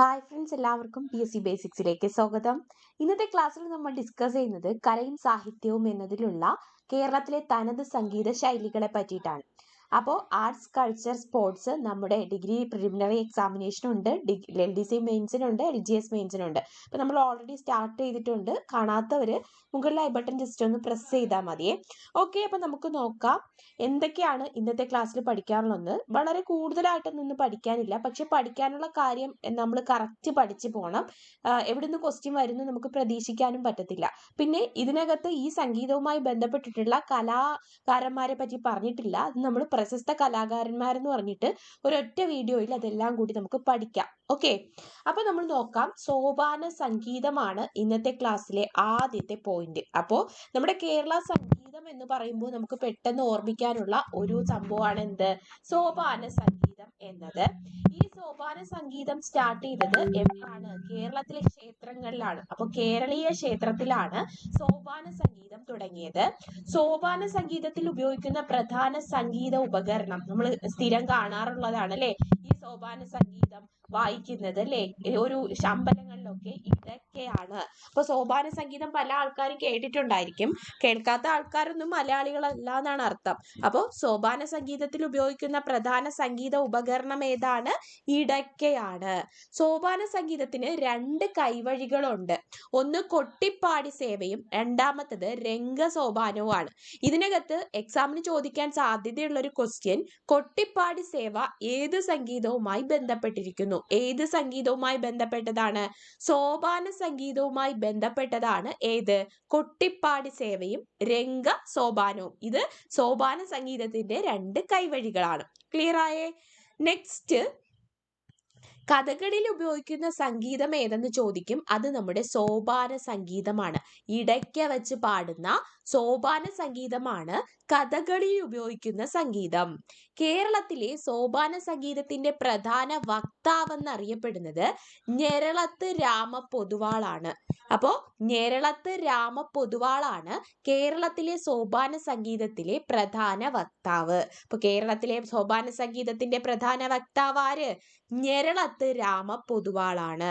Hi friends, എല്ലാവർക്കും PSC ബേസിക്സിലേക്ക് സ്വാഗതം. ഇന്നത്തെ ക്ലാസ്സിൽ നമ്മൾ ഡിസ്കസ് ചെയ്യുന്നത് കലയും സാഹിത്യവും എന്നതിലുള്ള കേരളത്തിലെ തനത് സംഗീത ശൈലികളെ പറ്റിയിട്ടാണ്. അപ്പോൾ ആർട്സ്, കൾച്ചർ, സ്പോർട്സ് നമ്മുടെ ഡിഗ്രി പ്രിലിമിനറി എക്സാമിനേഷനുണ്ട്, LDC മെയിൻസിനുണ്ട്, LGS മെയിൻസിനുണ്ട്. അപ്പോൾ നമ്മൾ ഓൾറെഡി സ്റ്റാർട്ട് ചെയ്തിട്ടുണ്ട്. കാണാത്തവർ മുകളിൽ ഐ ബട്ടൺ ജസ്റ്റ് ഒന്ന് പ്രസ് ചെയ്താൽ മതിയേ. ഓക്കെ, അപ്പോൾ നമുക്ക് നോക്കാം എന്തൊക്കെയാണ് ഇന്നത്തെ ക്ലാസ്സിൽ പഠിക്കാനുള്ളത്. വളരെ കൂടുതലായിട്ടൊന്നും പഠിക്കാനില്ല, പക്ഷെ പഠിക്കാനുള്ള കാര്യം നമ്മൾ കറക്റ്റ് പഠിച്ചു പോകണം. എവിടെ നിന്ന് ക്വസ്റ്റ്യൻ വരുന്നു നമുക്ക് പ്രതീക്ഷിക്കാനും പറ്റത്തില്ല. പിന്നെ ഇതിനകത്ത് ഈ സംഗീതവുമായി ബന്ധപ്പെട്ടിട്ടുള്ള കലാകാരന്മാരെ പറ്റി പറഞ്ഞിട്ടില്ല. അത് നമ്മൾ പ്രശസ്ത കലാകാരന്മാരെന്ന് പറഞ്ഞിട്ട് ഒരൊറ്റ വീഡിയോയിൽ അതെല്ലാം കൂടി നമുക്ക് പഠിക്കാം. ഓക്കെ, അപ്പൊ നമ്മൾ നോക്കാം. സോപാന സംഗീതമാണ് ഇന്നത്തെ ക്ലാസ്സിലെ ആദ്യത്തെ പോയിന്റ്. അപ്പോൾ നമ്മുടെ കേരള സംഗീതം എന്ന് പറയുമ്പോൾ നമുക്ക് പെട്ടെന്ന് ഓർമ്മിക്കാനുള്ള ഒരു സംഭവമാണ് എന്ത്? സോപാന സംഗീതം എന്നത്. ഈ സോപാന സംഗീതം സ്റ്റാർട്ട് ചെയ്തത് എവിടെയാണ്? കേരളത്തിലെ ക്ഷേത്രങ്ങളിലാണ്. അപ്പൊ കേരളീയ ക്ഷേത്രത്തിലാണ് സോപാന സംഗീതം തുടങ്ങിയത്. സോപാന സംഗീതത്തിൽ ഉപയോഗിക്കുന്ന പ്രധാന സംഗീത ഉപകരണം നമ്മൾ സ്ഥിരം കാണാറുള്ളതാണ് അല്ലെ, ഈ സോപാന സംഗീതം വായിക്കുന്നത് അല്ലെ ഒരു അമ്പലങ്ങളിലൊക്കെ ഇതൊക്കെയാണ്. അപ്പൊ സോപാന സംഗീതം പല ആൾക്കാരും കേട്ടിട്ടുണ്ടായിരിക്കും, കേൾക്കാത്ത ആൾക്കാരൊന്നും മലയാളികളല്ല എന്നാണ് അർത്ഥം. അപ്പോൾ സോപാന സംഗീതത്തിൽ ഉപയോഗിക്കുന്ന പ്രധാന സംഗീത ഉപകരണം ഏതാണ്? ഇടയ്ക്കയാണ്. സോപാന സംഗീതത്തിന് 2 കൈവഴികളുണ്ട്. ഒന്ന് കൊട്ടിപ്പാടി സേവയും രണ്ടാമത്തത് രംഗസോപാനവുമാണ്. ഇതിനകത്ത് എക്സാമിന് ചോദിക്കാൻ സാധ്യതയുള്ള ഒരു ക്വസ്റ്റ്യൻ, കൊട്ടിപ്പാടി സേവ ഏത് സംഗീതവുമായി ബന്ധപ്പെട്ടിരിക്കുന്നു? ഏത് സംഗീതവുമായി ബന്ധപ്പെട്ടതാണ്? സോപാന സംഗീതവുമായി ബന്ധപ്പെട്ടതാണ്. ഏത്? കൊട്ടിപ്പാടി സേവയും രംഗ സോപാനവും. ഇത് സോപാന സംഗീതത്തിന്റെ 2 കൈവഴികളാണ്. ക്ലിയർ ആയേ? നെക്സ്റ്റ്, കഥകളിൽ ഉപയോഗിക്കുന്ന സംഗീതം ഏതെന്ന് ചോദിക്കും. അത് നമ്മുടെ സോപാന സംഗീതമാണ്. ഇടയ്ക്ക വെച്ച് പാടുന്ന സോപാന സംഗീതമാണ് കഥകളിൽ ഉപയോഗിക്കുന്ന സംഗീതം. കേരളത്തിലെ സോപാന സംഗീതത്തിന്റെ പ്രധാന വക്താവെന്നറിയപ്പെടുന്നത് ഞെരളത്ത് രാമപൊതുവാളാണ്. അപ്പോ ഞെരളത്ത് രാമപൊതുവാളാണ് കേരളത്തിലെ സോപാന സംഗീതത്തിലെ പ്രധാന വക്താവ്. അപ്പൊ കേരളത്തിലെ സോപാന സംഗീതത്തിന്റെ പ്രധാന വക്താവ് ആര്? ഞെരളത്ത് രാമപൊതുവാളാണ്.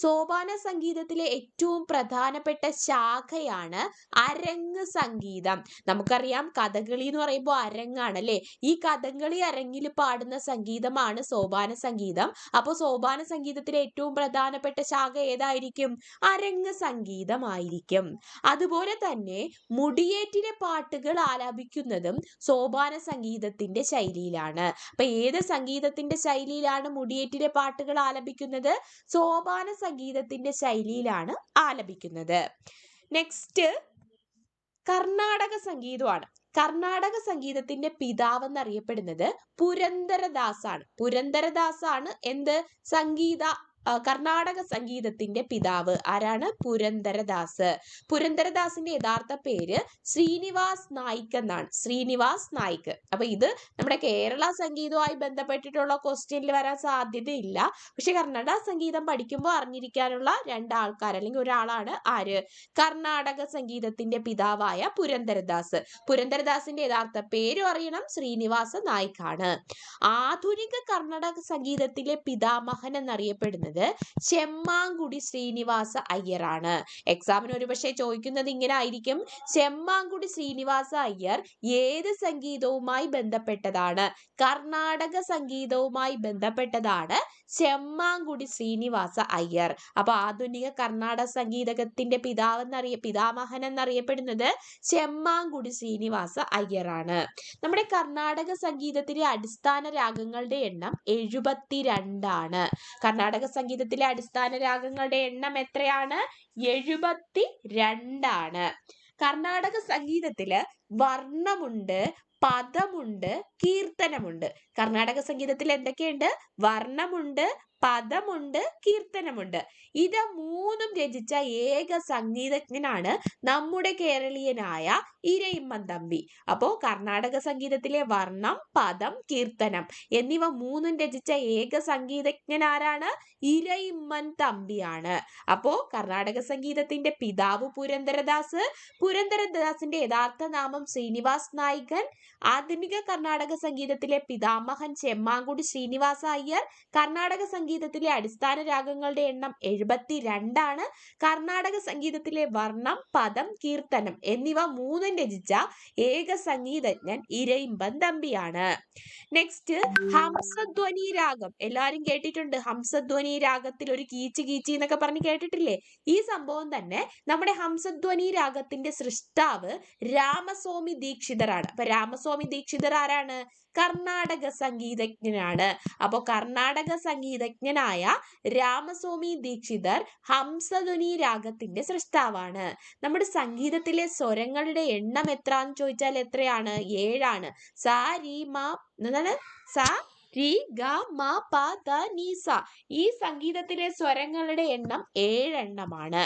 സോപാന സംഗീതത്തിലെ ഏറ്റവും പ്രധാനപ്പെട്ട ശാഖയാണ് അരങ്ങ് സംഗീതം. നമുക്കറിയാം കഥകളി എന്ന് പറയുമ്പോൾ അരങ്ങാണ് അല്ലെ. ഈ കഥകളി അരങ്ങിൽ പാടുന്ന സംഗീതമാണ് സോപാന സംഗീതം. അപ്പോൾ സോപാന സംഗീതത്തിലെ ഏറ്റവും പ്രധാനപ്പെട്ട ശാഖ ഏതായിരിക്കും? അരങ്ങ് സംഗീതമായിരിക്കും. അതുപോലെ തന്നെ മുടിയേറ്റിലെ പാട്ടുകൾ ആലപിക്കുന്നതും സോപാന സംഗീതത്തിന്റെ ശൈലിയിലാണ്. അപ്പൊ ഏത് സംഗീതത്തിന്റെ ശൈലിയിലാണ് മുടിയേറ്റിലെ പാട്ടുകൾ ആലപിക്കുന്നത്? സോപാന സംഗീതത്തിന്റെ ശൈലിയിലാണ് ആലപിക്കുന്നത്. നെക്സ്റ്റ്, കർണാടക സംഗീതമാണ്. കർണാടക സംഗീതത്തിന്റെ പിതാവ് എന്നറിയപ്പെടുന്നത് പുരന്ദരദാസാണ്. പുരന്ദരദാസാണ് എന്ത്? കർണാടക സംഗീതത്തിന്റെ പിതാവ്. ആരാണ്? പുരന്ദരദാസ്. പുരന്ദരദാസിന്റെ യഥാർത്ഥ പേര് ശ്രീനിവാസ് നായിക് എന്നാണ്. ശ്രീനിവാസ് നായിക്. അപ്പൊ ഇത് നമ്മുടെ കേരള സംഗീതവുമായി ബന്ധപ്പെട്ടിട്ടുള്ള ക്വസ്റ്റ്യനിൽ വരാൻ സാധ്യതയില്ല. പക്ഷെ കർണാടക സംഗീതം പഠിക്കുമ്പോൾ അറിഞ്ഞിരിക്കാനുള്ള 2 ആൾക്കാർ അല്ലെങ്കിൽ ഒരാളാണ് ആര്? കർണാടക സംഗീതത്തിന്റെ പിതാവായ പുരന്ദരദാസ്. പുരന്ദരദാസിന്റെ യഥാർത്ഥ പേരും അറിയണം, ശ്രീനിവാസ നായിക് ആണ്. ആധുനിക കർണാടക സംഗീതത്തിലെ പിതാമഹൻ എന്നറിയപ്പെടുന്നത് ചെമ്മാങ്കുടി ശ്രീനിവാസ അയ്യറാണ്. എക്സാമിന് ഒരുപക്ഷെ ചോദിക്കുന്നത് ഇങ്ങനെ ആയിരിക്കും, ചെമ്മാങ്കുടി ശ്രീനിവാസ അയ്യർ ഏത് സംഗീതവുമായി ബന്ധപ്പെട്ടതാണ്? കർണാടക സംഗീതവുമായി ബന്ധപ്പെട്ടതാണ് ചെമ്മാങ്കുടി ശ്രീനിവാസ അയ്യർ. അപ്പൊ ആധുനിക കർണാടക സംഗീതത്തിന്റെ പിതാമഹൻ എന്നറിയപ്പെടുന്നത് ചെമ്മാങ്കുടി ശ്രീനിവാസ അയ്യറാണ്. നമ്മുടെ കർണാടക സംഗീതത്തിലെ അടിസ്ഥാന രാഗങ്ങളുടെ എണ്ണം 72 ആണ്. കർണാടക സംഗീതത്തിലെ അടിസ്ഥാന രാഗങ്ങളുടെ എണ്ണം എത്രയാണ്? 72 ആണ്. കർണാടക സംഗീതത്തില് വർണ്ണമുണ്ട്, പദമുണ്ട്, കീർത്തനമുണ്ട്. കർണാടക സംഗീതത്തിൽ എന്തൊക്കെയുണ്ട്? വർണ്ണമുണ്ട്, പദമുണ്ട്, കീർത്തനമുണ്ട്. ഇത് 3ഉം രചിച്ച ഏക സംഗീതജ്ഞനാണ് നമ്മുടെ കേരളീയനായ ഇരയിമ്മൻ തമ്പി. അപ്പോ കർണാടക സംഗീതത്തിലെ വർണ്ണം, പദം, കീർത്തനം എന്നിവ 3ഉം രചിച്ച ഏക സംഗീതജ്ഞൻ ആരാണ്? ഇരയിമ്മൻ തമ്പിയാണ്. അപ്പോ കർണാടക സംഗീതത്തിന്റെ പിതാവ് പുരന്ദരദാസ്, പുരന്ദരദാസിന്റെ യഥാർത്ഥ നാമം ശ്രീനിവാസ് നായികൻ, ആധുനിക കർണാടക സംഗീതത്തിലെ പിതാമഹൻ ചെമ്മാങ്കുടി ശ്രീനിവാസ അയ്യർ, കർണാടക സംഗീത സംഗീതത്തിലെ അടിസ്ഥാന രാഗങ്ങളുടെ എണ്ണം 72. കർണാടക സംഗീതത്തിലെ വർണ്ണം, പദം, കീർത്തനം എന്നിവ മൂന്നും രചിച്ച ഏക സംഗീതജ്ഞൻ ഇരയിമ്പൻ തമ്പിയാണ്. നെക്സ്റ്റ്, ഹംസധ്വനി രാഗം. എല്ലാരും കേട്ടിട്ടുണ്ട്, ഹംസധ്വനി രാഗത്തിൽ ഒരു കീച്ച് കീച്ചി എന്നൊക്കെ പറഞ്ഞ് കേട്ടിട്ടില്ലേ? ഈ സംഭവം തന്നെ നമ്മുടെ ഹംസധ്വനി രാഗത്തിന്റെ സൃഷ്ടാവ് രാമസ്വാമി ദീക്ഷിതറാണ്. അപ്പൊ രാമസ്വാമി ദീക്ഷിതർ ആരാണ്? കർണാടക സംഗീതജ്ഞനാണ്. അപ്പൊ കർണാടക സംഗീതജ്ഞനായ രാമസ്വാമി ദീക്ഷിതർ ഹംസധ്വനി രാഗത്തിന്റെ സൃഷ്ടാവാണ്. നമ്മുടെ സംഗീതത്തിലെ സ്വരങ്ങളുടെ എണ്ണം എത്രാന്ന് ചോദിച്ചാൽ എത്രയാണ്? 7. സ രി മ എന്താണ്? സ രി ഗ മ പ ധ നി സ. ഈ സംഗീതത്തിലെ സ്വരങ്ങളുടെ എണ്ണം 7 എണ്ണമാണ്.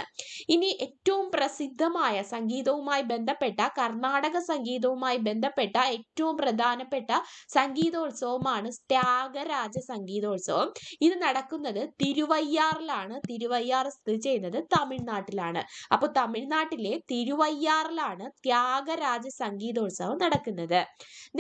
ഇനി ഏറ്റവും പ്രസിദ്ധമായ സംഗീതവുമായി ബന്ധപ്പെട്ട, കർണാടക സംഗീതവുമായി ബന്ധപ്പെട്ട ഏറ്റവും പ്രധാനപ്പെട്ട സംഗീതോത്സവമാണ് ത്യാഗരാജ സംഗീതോത്സവം. ഇത് നടക്കുന്നത് തിരുവയ്യാറിലാണ്. തിരുവയ്യാർ സ്ഥിതി ചെയ്യുന്നത് തമിഴ്നാട്ടിലാണ്. അപ്പൊ തമിഴ്നാട്ടിലെ തിരുവയ്യാറിലാണ് ത്യാഗരാജ സംഗീതോത്സവം നടക്കുന്നത്.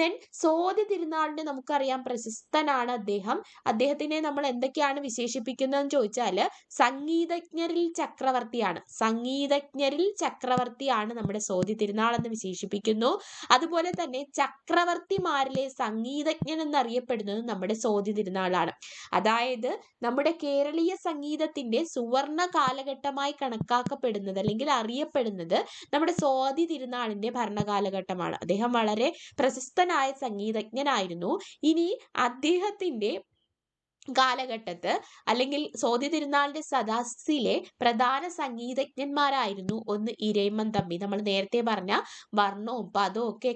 ദെൻ സ്വാതി തിരുനാളിന് നമുക്കറിയാം പ്രശസ്തനാണ് അദ്ദേഹം. അദ്ദേഹത്തിനെ നമ്മൾ എന്തൊക്കെയാണ് വിശേഷിപ്പിക്കുന്നതെന്ന് ചോദിച്ചാല് സംഗീതജ്ഞരിൽ ചക്രവർത്തിയാണ്. സംഗീതജ്ഞരിൽ ചക്രവർത്തിയാണ് നമ്മുടെ സ്വാതി തിരുനാൾ എന്ന് വിശേഷിപ്പിക്കുന്നു. അതുപോലെ തന്നെ ചക്രവർത്തിമാരിലെ സംഗീതജ്ഞൻ എന്നറിയപ്പെടുന്നത് നമ്മുടെ സ്വാതി തിരുനാളാണ്. അതായത് നമ്മുടെ കേരളീയ സംഗീതത്തിന്റെ സുവർണ കാലഘട്ടമായി കണക്കാക്കപ്പെടുന്നത് അല്ലെങ്കിൽ അറിയപ്പെടുന്നത് നമ്മുടെ സ്വാതി തിരുനാളിന്റെ ഭരണകാലഘട്ടമാണ്. അദ്ദേഹം വളരെ പ്രശസ്തനായ സംഗീതജ്ഞനായിരുന്നു. ഇനി അദ്ദേഹത്തിന്റെ കാലഘട്ടത്ത് അല്ലെങ്കിൽ സ്വാതി തിരുനാളിന്റെ സദസ്സിലെ പ്രധാന സംഗീതജ്ഞന്മാരായിരുന്നു ഒന്ന് ഇരയിമ്മൻ തമ്പി. നമ്മൾ നേരത്തെ പറഞ്ഞ വർണ്ണവും പദവും ഒക്കെ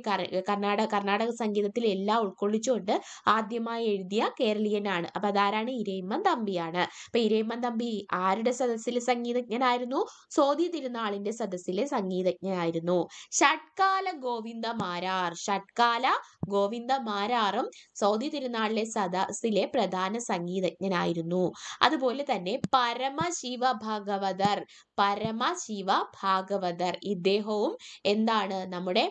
കർണാടക സംഗീതത്തിൽ എല്ലാം ഉൾക്കൊള്ളിച്ചുകൊണ്ട് ആദ്യമായി എഴുതിയ കേരളീയനാണ്. അപ്പൊ അതാരാണ്? ഇരയിമ്മൻ തമ്പിയാണ്. അപ്പൊ ഇരയിമ്മൻ തമ്പി ആരുടെ സദസ്സിലെ സംഗീതജ്ഞനായിരുന്നു? സ്വാതി തിരുനാളിന്റെ സദസ്സിലെ സംഗീതജ്ഞനായിരുന്നു. ഷഡ്കാല ഗോവിന്ദ മാരാർ. ഷഡ്കാല ഗോവിന്ദ മാരാറും സ്വാതി തിരുനാളിലെ സദസ്സിലെ പ്രധാന സംഗീതജ്ഞനായിരുന്നു. അതുപോലെ തന്നെ പരമശിവ ഭാഗവതർ. പരമശിവ ഭാഗവതർ ഇദ്ദേഹവും എന്താണ്? നമ്മുടെ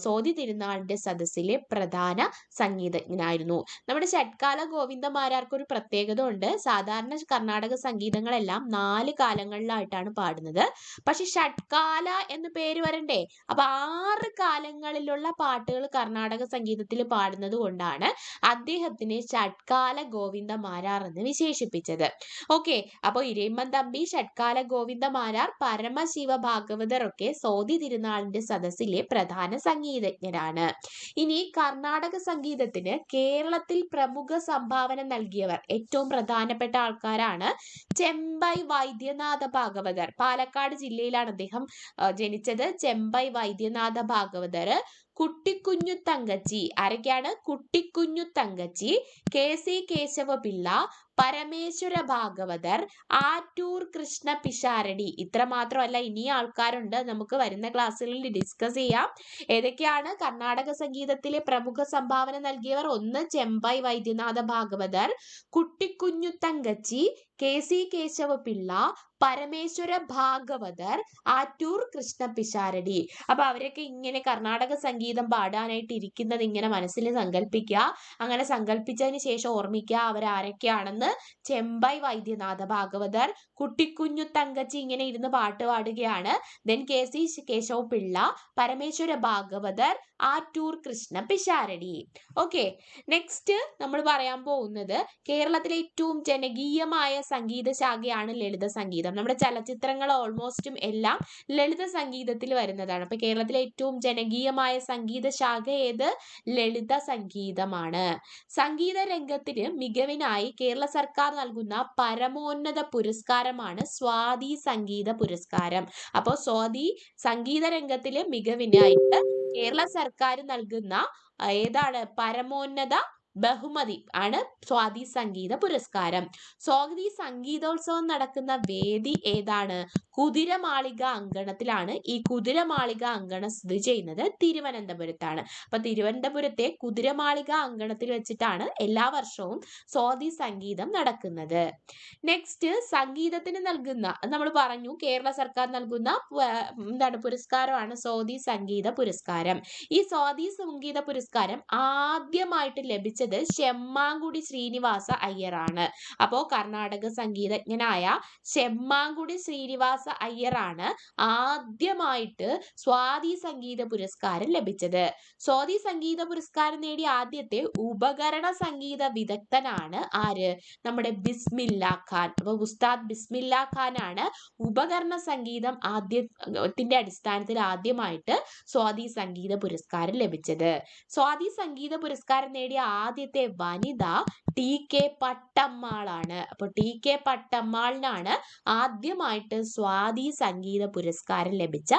സ്വാതി തിരുനാളിന്റെ സദസ്സിലെ പ്രധാന സംഗീതജ്ഞനായിരുന്നു. നമ്മുടെ ഷഡ്കാല ഗോവിന്ദമാരാർക്ക് ഒരു പ്രത്യേകത ഉണ്ട്. സാധാരണ കർണാടക സംഗീതങ്ങളെല്ലാം 4 കാലങ്ങളിലായിട്ടാണ് പാടുന്നത്. പക്ഷെ ഷഡ്കാല എന്ന് പേര് വരണ്ടേ? അപ്പൊ 6 കാലങ്ങളിലുള്ള പാട്ടുകൾ കർണാടക സംഗീതത്തിൽ പാടുന്നത് കൊണ്ടാണ് അദ്ദേഹത്തിനെ ഷഡ്കാല ഗോവിന്ദ മാരാർ എന്ന് വിശേഷിപ്പിച്ചത്. ഓക്കെ, അപ്പൊ ഇരയിമ്മൻ തമ്പി, ഷഡ്കാല ഗോവിന്ദ മാരാർ, പരമശിവ ഭാഗവതർ ഒക്കെ സ്വാതി തിരുനാളിന്റെ സദസ്സിലെ പ്രധാന സംഗീതജ്ഞരാണ്. ഇനി കർണാടക സംഗീതത്തിന് കേരളത്തിൽ പ്രമുഖ സംഭാവന നൽകിയവർ ഏറ്റവും പ്രധാനപ്പെട്ട ആൾക്കാരാണ്. ചെമ്പൈ വൈദ്യനാഥ ഭാഗവതർ. പാലക്കാട് ജില്ലയിലാണ് അദ്ദേഹം ജനിച്ചത്. ചെമ്പൈ വൈദ്യനാഥ ഭാഗവതർ. കുട്ടിക്കുഞ്ഞു തങ്കച്ചി. ആരൊക്കെയാണ്? കുട്ടിക്കുഞ്ഞു തങ്കച്ചി, KC കേശവ പിള്ള, പരമേശ്വര ഭാഗവതർ, ആറ്റൂർ കൃഷ്ണ പിഷാരടി. ഇത്ര മാത്രമല്ല, ഇനി ആൾക്കാരുണ്ട്. നമുക്ക് വരുന്ന ക്ലാസ്സുകളിൽ ഡിസ്കസ് ചെയ്യാം. ഏതൊക്കെയാണ് കർണാടക സംഗീതത്തിലെ പ്രമുഖ സംഭാവന നൽകിയവർ? ഒന്ന് ചെമ്പൈ വൈദ്യനാഥ ഭാഗവതർ, കുട്ടിക്കുഞ്ഞു തങ്കച്ചി, KC കേശവ പിള്ള, പരമേശ്വര ഭാഗവതർ, ആറ്റൂർ കൃഷ്ണ പിഷാരടി. അപ്പൊ അവരൊക്കെ ഇങ്ങനെ കർണാടക സംഗീതം പാടാനായിട്ട് ഇരിക്കുന്നത് ഇങ്ങനെ മനസ്സിൽ സങ്കല്പിക്കുക. അങ്ങനെ സങ്കല്പിച്ചതിന് ശേഷം ഓർമ്മിക്കുക അവരാരൊക്കെയാണെന്ന്. ചെമ്പൈ വൈദ്യനാഥ ഭാഗവതർ, കുട്ടിക്കുഞ്ഞു തങ്കച്ചി ഇങ്ങനെ ഇരുന്ന് പാട്ട് പാടുകയാണ്. Then KC Keshava Pillai, Parameswara Bhagavathar, Attoor Krishna Pisharody. Okay, next നമ്മൾ പറയാൻ പോകുന്നത് കേരളത്തിലെ ഏറ്റവും ജനകീയമായ സംഗീത ശാഖയാണ് ലളിത സംഗീതം. നമ്മുടെ ചലച്ചിത്രങ്ങൾ ഓൾമോസ്റ്റും എല്ലാം ലളിത സംഗീതത്തിൽ വരുന്നതാണ്. അപ്പൊ കേരളത്തിലെ ഏറ്റവും ജനകീയമായ സംഗീത ശാഖ ഏത്? ലളിത സംഗീതമാണ്. സംഗീത രംഗത്തിന് മികവിനായി കേരള സർക്കാർ നൽകുന്ന പരമോന്നത പുരസ്കാരമാണ് സ്വാതി സംഗീത പുരസ്കാരം. അപ്പൊ സ്വാതി സംഗീത രംഗത്തിലെ മികവിനായിട്ട് കേരള സർക്കാർ നൽകുന്ന ഏതാണ്? പരമോന്നത ബഹുമതി ആണ് സ്വാതി സംഗീത പുരസ്കാരം. സ്വാതി സംഗീതോത്സവം നടക്കുന്ന വേദി ഏതാണ്? കുതിരമാളിക അങ്കണത്തിലാണ്. ഈ കുതിരമാളിക അങ്കണം സ്ഥിതി ചെയ്യുന്നത് തിരുവനന്തപുരത്താണ്. അപ്പൊ തിരുവനന്തപുരത്തെ കുതിരമാളിക അങ്കണത്തിൽ വെച്ചിട്ടാണ് എല്ലാ വർഷവും സ്വാതി സംഗീതം നടക്കുന്നത്. നെക്സ്റ്റ്, സംഗീതത്തിന് നൽകുന്ന, നമ്മൾ പറഞ്ഞു കേരള സർക്കാർ നൽകുന്ന എന്താണ് പുരസ്കാരമാണ് സ്വാതി സംഗീത പുരസ്കാരം. ഈ സ്വാതി സംഗീത പുരസ്കാരം ആദ്യമായിട്ട് ലഭിച്ചത് ലഭിച്ചത് ചെമ്മാങ്കുടി ശ്രീനിവാസ അയ്യറാണ്. അപ്പോ കർണാടക സംഗീതജ്ഞനായ ചെമ്മാങ്കുടി ശ്രീനിവാസ അയ്യറാണ് ആദ്യമായിട്ട് സ്വാതി സംഗീത പുരസ്കാരം ലഭിച്ചത്. സ്വാതി സംഗീത പുരസ്കാരം നേടിയ ആദ്യത്തെ ഉപകരണ സംഗീത വിദഗ്ധനാണ് ആര്? നമ്മുടെ ബിസ്മില്ലാ ഖാൻ. അപ്പൊ ഉസ്താദ് ബിസ്മില്ലാ ഖാൻ ആണ് ഉപകരണ സംഗീതം ആദ്യത്തിന്റെ അടിസ്ഥാനത്തിൽ ആദ്യമായിട്ട് സ്വാതി സംഗീത പുരസ്കാരം ലഭിച്ചത്. സ്വാതി സംഗീത പുരസ്കാരം നേടിയ ആദ്യത്തെ വനിത TK പട്ടമ്മാളാണ്. അപ്പൊ TK പട്ടമ്മാളിനാണ് ആദ്യമായിട്ട് സ്വാതി സംഗീത പുരസ്കാരം ലഭിച്ച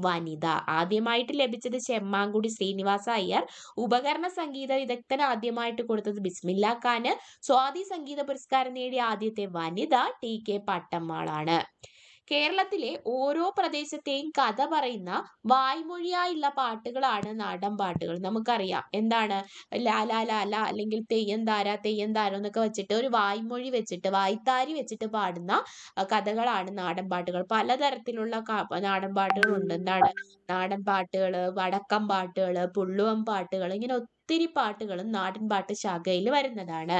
വനിത. ആദ്യമായിട്ട് ലഭിച്ചത് ചെമ്മാങ്കുടി ശ്രീനിവാസ അയ്യർ, ഉപകരണ സംഗീത വിദഗ്ധന് ആദ്യമായിട്ട് കൊടുത്തത് ബിസ്മില്ലാ ഖാന്, സ്വാതി സംഗീത പുരസ്കാരം നേടിയ ആദ്യത്തെ വനിത TK പട്ടമ്മാളാണ്. കേരളത്തിലെ ഓരോ പ്രദേശത്തെയും കഥ പറയുന്ന വായ്മൊഴിയായുള്ള പാട്ടുകളാണ് നാടൻ പാട്ടുകൾ. നമുക്കറിയാം എന്താണ് ലാലാ ലാല അല്ലെങ്കിൽ തെയ്യം താര എന്നൊക്കെ വെച്ചിട്ട് ഒരു വായ്മൊഴി വെച്ചിട്ട് വായ്ത്താരി വെച്ചിട്ട് പാടുന്ന കഥകളാണ് നാടൻ പാട്ടുകൾ. പലതരത്തിലുള്ള നാടൻ പാട്ടുകളുണ്ട്. എന്താണ് നാടൻ പാട്ടുകള്, വടക്കം പാട്ടുകള്, പുള്ളുവൻ പാട്ടുകൾ, ഇങ്ങനെ ഒത്തിരി പാട്ടുകളും നാടൻ പാട്ട് ശാഖയിൽ വരുന്നതാണ്.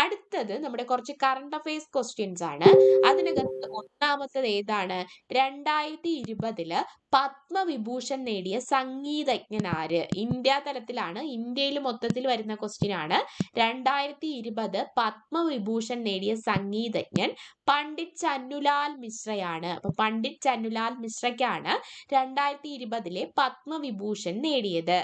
അടുത്തത് നമ്മുടെ കുറച്ച് കറണ്ട് അഫയേഴ്സ് ക്വസ്റ്റ്യൻസ് ആണ്. അതിനകത്ത് ഒന്നാമത്തത് ഏതാണ്? 2020 പത്മവിഭൂഷൺ നേടിയ സംഗീതജ്ഞൻ ആര്? ഇന്ത്യ തലത്തിലാണ്, ഇന്ത്യയിൽ മൊത്തത്തിൽ വരുന്ന ക്വസ്റ്റ്യൻ ആണ്. 2020 പത്മവിഭൂഷൺ നേടിയ സംഗീതജ്ഞൻ പണ്ഡിറ്റ് ചന്നുലാൽ മിശ്രയാണ്. അപ്പൊ പണ്ഡിറ്റ് ചന്നുലാൽ മിശ്രയ്ക്കാണ് 2020 പത്മവിഭൂഷൺ നേടിയത്.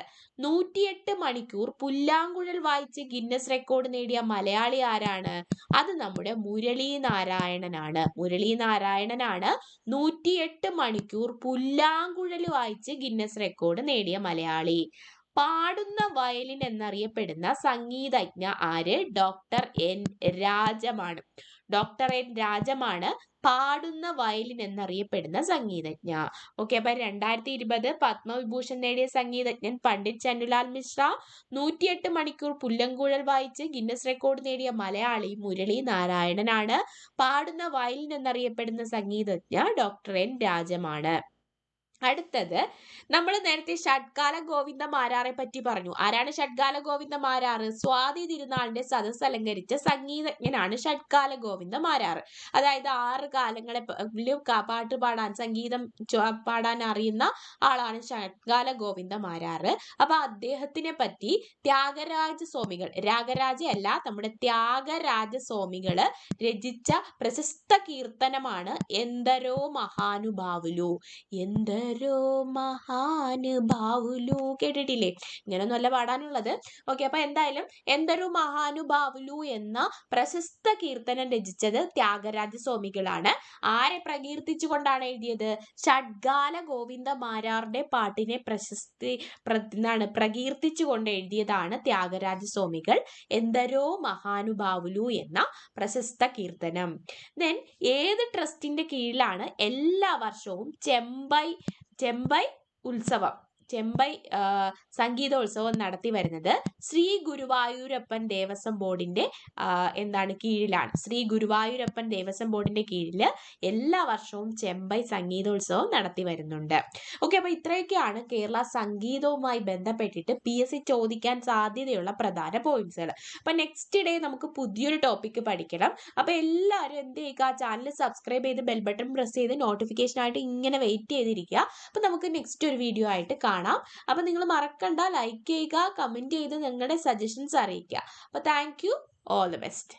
108 മണിക്കൂർ പുല്ലാങ്കുഴൽ വായിച്ച് ഗിന്നസ് റെക്കോർഡ് നേടിയ മലയാളി ആരാണ്? അത് നമ്മുടെ മുരളി നാരായണനാണ്. മുരളി നാരായണനാണ് 108 മണിക്കൂർ പുല്ലാങ്കുഴൽ വായിച്ച് ഗിന്നസ് റെക്കോർഡ് നേടിയ മലയാളി. പാടുന്ന വയലിൻ എന്നറിയപ്പെടുന്ന സംഗീതജ്ഞ ആര്? Doctor N രാജമാണ്. ഡോക്ടർ N രാജമാണ് പാടുന്ന വയലിൻ എന്നറിയപ്പെടുന്ന സംഗീതജ്ഞ. ഓക്കെ, അപ്പൊ 2020 പത്മവിഭൂഷൺ നേടിയ സംഗീതജ്ഞൻ പണ്ഡിറ്റ് ചന്നുലാൽ മിശ്ര, 108 മണിക്കൂർ പുല്ലങ്കുഴൽ വായിച്ച് ഗിന്നസ് റെക്കോർഡ് നേടിയ മലയാളി മുരളി നാരായണനാണ്. പാടുന്ന വയലിൻ എന്നറിയപ്പെടുന്ന സംഗീതജ്ഞ ഡോക്ടർ N രാജമാണ്. അടുത്തത് നമ്മൾ നേരത്തെ ഷഡ്കാല ഗോവിന്ദ മാരാറെ പറ്റി പറഞ്ഞു. ആരാണ് ഷഡ്കാല ഗോവിന്ദ മാരാറ്? സ്വാതി തിരുനാളിന്റെ സദസ്സ് അലങ്കരിച്ച സംഗീതജ്ഞനാണ് ഷഡ്കാല ഗോവിന്ദ മാരാറ്. അതായത് 6 കാലങ്ങളെ പാട്ട് പാടാൻ, സംഗീതം പാടാൻ അറിയുന്ന ആളാണ് ഷഡ്കാല ഗോവിന്ദ മാരാറ്. അപ്പൊ അദ്ദേഹത്തിനെ പറ്റി ത്യാഗരാജ സ്വാമികൾ, രാഗരാജ അല്ല, നമ്മുടെ ത്യാഗരാജ സ്വാമികള് രചിച്ച പ്രശസ്ത കീർത്തനമാണ് എന്തരോ മഹാനുഭാവുലു. എന്തരോ മഹാനുഭാവുലു, കേട്ടിട്ടില്ലേ? ഇങ്ങനൊന്നുമല്ല പാടാനുള്ളത്. ഓക്കെ, അപ്പൊ എന്തായാലും എന്തരോ മഹാനുഭാവുലു എന്ന പ്രശസ്ത കീർത്തനം രചിച്ചത് ത്യാഗരാജ സ്വാമികളാണ്. ആരെ പ്രകീർത്തിച്ചുകൊണ്ടാണ് എഴുതിയത്? ഷഡ്കാല ഗോവിന്ദ മാരാറുടെ പാട്ടിനെ പ്രകീർത്തിച്ചുകൊണ്ട് എഴുതിയതാണ് ത്യാഗരാജ സ്വാമികൾ എന്തരോ മഹാനുഭാവുലു എന്ന പ്രശസ്ത കീർത്തനം. ദെൻ ഏത് ട്രസ്റ്റിന്റെ കീഴിലാണ് എല്ലാ വർഷവും ചെമ്പൈ സംഗീതോത്സവം നടത്തി വരുന്നത്? ശ്രീ ഗുരുവായൂരപ്പൻ ദേവസ്വം ബോർഡിന്റെ കീഴിലാണ്. ശ്രീ ഗുരുവായൂരപ്പൻ ദേവസ്വം ബോർഡിന്റെ കീഴിൽ എല്ലാ വർഷവും ചെമ്പൈ സംഗീതോത്സവം നടത്തി വരുന്നുണ്ട്. ഓക്കെ, അപ്പൊ ഇത്രയൊക്കെയാണ് കേരള സംഗീതവുമായി ബന്ധപ്പെട്ടിട്ട് PSC ചോദിക്കാൻ സാധ്യതയുള്ള പ്രധാന പോയിന്റ്സുകൾ. അപ്പൊ നെക്സ്റ്റ് ഡേ നമുക്ക് പുതിയൊരു ടോപ്പിക് പഠിക്കണം. അപ്പൊ എല്ലാവരും എന്ത് ചെയ്യുക? ചാനൽ സബ്സ്ക്രൈബ് ചെയ്ത് ബെൽ ബട്ടൺ പ്രസ് ചെയ്ത് നോട്ടിഫിക്കേഷൻ ആയിട്ട് ഇങ്ങനെ വെയിറ്റ് ചെയ്തിരിക്കുക. അപ്പൊ നമുക്ക് നെക്സ്റ്റ് ഒരു വീഡിയോ ആയിട്ട് കാണാം. അപ്പൊ നിങ്ങൾ മറക്കണ്ട, ലൈക്ക് ചെയ്യുക, കമന്റ് ചെയ്ത് നിങ്ങളുടെ സജഷൻസ് അറിയിക്കുക. അപ്പൊ thank you, all the best.